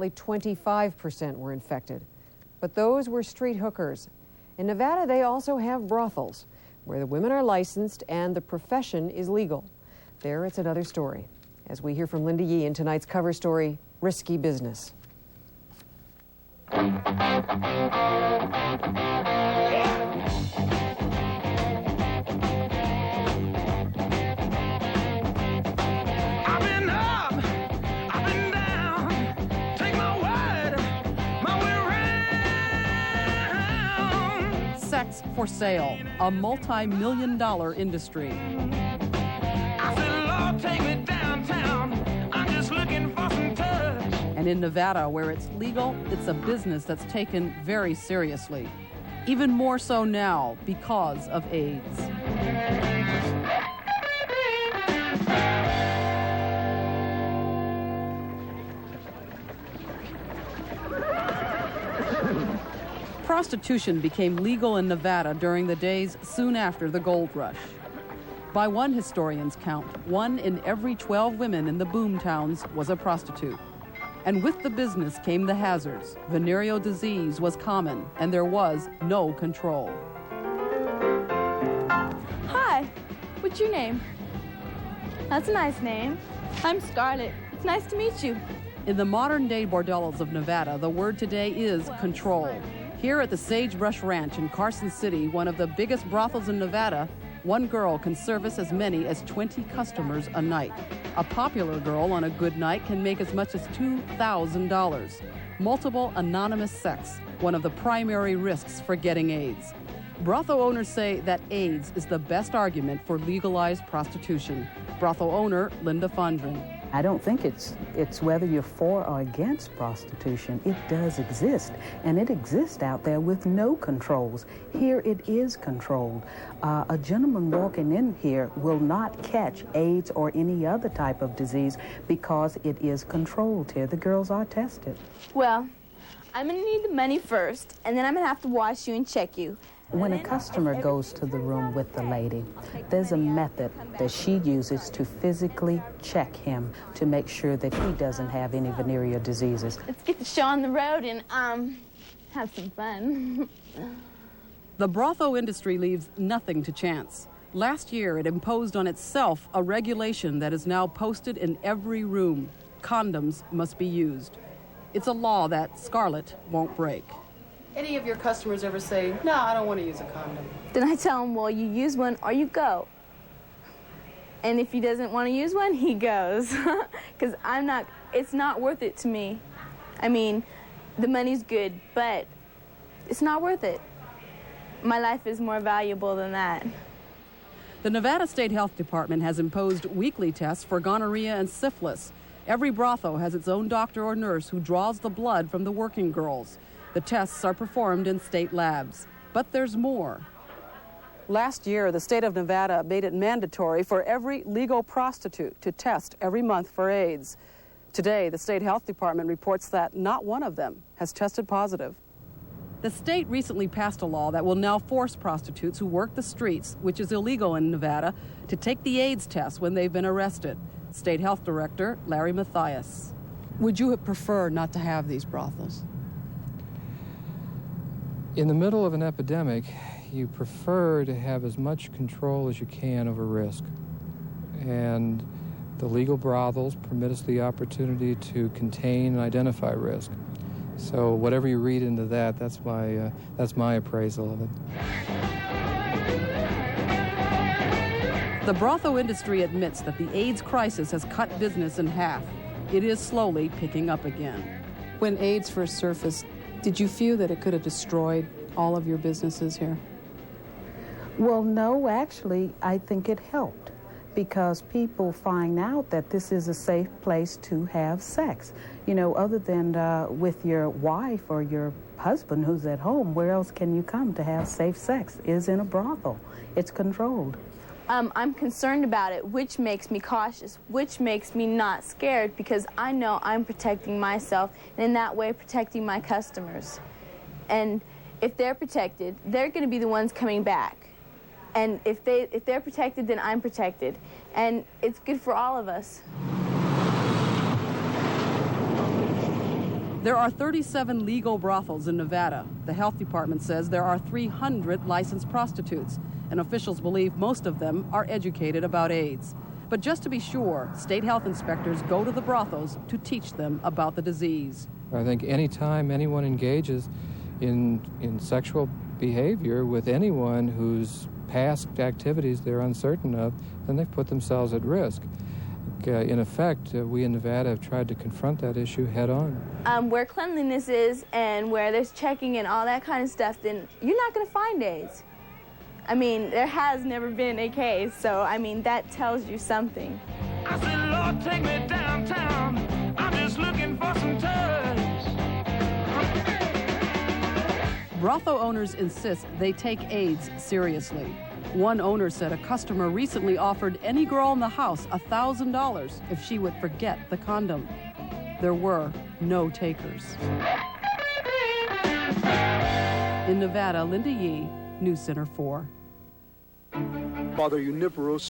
Only 25% were infected. But those were street hookers. In Nevada, they also have brothels, where the women are licensed and the profession is legal. There, it's another story. As we hear from Linda Yee in tonight's cover story, Risky Business. Sex for sale, a multi-million-dollar industry. I said, Lord, take me downtown. I'm just looking for some touch. And in Nevada, where it's legal, it's a business that's taken very seriously. Even more so now because of AIDS. Prostitution became legal in Nevada during the days soon after the gold rush. By one historian's count, 1 in every 12 women in the boom towns was a prostitute. And with the business came the hazards. Venereal disease was common, and there was no control. Hi, what's your name? That's a nice name. I'm Scarlett. It's nice to meet you. In the modern-day bordellos of Nevada, the word today is control. Here at the Sagebrush Ranch in Carson City, one of the biggest brothels in Nevada, one girl can service as many as 20 customers a night. A popular girl on a good night can make as much as $2,000. Multiple anonymous sex, one of the primary risks for getting AIDS. Brothel owners say that AIDS is the best argument for legalized prostitution. Brothel owner Linda Fondren. I don't think it's whether you're for or against prostitution. It does exist, and it exists out there with no controls. Here it is controlled. A gentleman walking in here will not catch AIDS or any other type of disease because it is controlled here. The girls are tested. Well, I'm gonna need the money first, and then I'm gonna have to wash you and check you. When a customer goes to the room with the lady, there's a method that she uses to physically check him to make sure that he doesn't have any venereal diseases. Let's get the show on the road and, have some fun. The brothel industry leaves nothing to chance. Last year, it imposed on itself a regulation that is now posted in every room. Condoms must be used. It's a law that Scarlett won't break. Any of your customers ever say, no, I don't want to use a condom? Then I tell him, well, you use one or you go. And if he doesn't want to use one, he goes. Because it's not worth it to me. I mean, the money's good, but it's not worth it. My life is more valuable than that. The Nevada State Health Department has imposed weekly tests for gonorrhea and syphilis. Every brothel has its own doctor or nurse who draws the blood from the working girls. The tests are performed in state labs. But there's more. Last year, the state of Nevada made it mandatory for every legal prostitute to test every month for AIDS. Today, the state health department reports that not one of them has tested positive. The state recently passed a law that will now force prostitutes who work the streets, which is illegal in Nevada, to take the AIDS test when they've been arrested. State Health Director Larry Mathias. Would you prefer not to have these brothels? In the middle of an epidemic, you prefer to have as much control as you can over risk. And the legal brothels permit us the opportunity to contain and identify risk. So whatever you read into that, that's my appraisal of it. The brothel industry admits that the AIDS crisis has cut business in half. It is slowly picking up again. When AIDS first surfaced, did you feel that it could have destroyed all of your businesses here? Well, no, actually, I think it helped because people find out that this is a safe place to have sex. You know, other than with your wife or your husband who's at home, where else can you come to have safe sex? Is in a brothel. It's controlled. I'm concerned about it, which makes me cautious, which makes me not scared because I know I'm protecting myself and in that way protecting my customers. And if they're protected, they're going to be the ones coming back. And if they're protected, then I'm protected. And it's good for all of us. There are 37 legal brothels in Nevada. The health department says there are 300 licensed prostitutes, and officials believe most of them are educated about AIDS. But just to be sure, state health inspectors go to the brothels to teach them about the disease. I think anytime anyone engages in sexual behavior with anyone whose past activities they're uncertain of, then they've put themselves at risk. In effect, we in Nevada have tried to confront that issue head on. Where cleanliness is and where there's checking and all that kind of stuff, then you're not going to find AIDS. I mean, there has never been a case, so I mean, that tells you something. I said, Lord, take me downtown. I'm just looking for some touch. Brothel owners insist they take AIDS seriously. One owner said a customer recently offered any girl in the house $1,000 if she would forget the condom. There were no takers. In Nevada, Linda Yee, News Center 4. Father Uniperos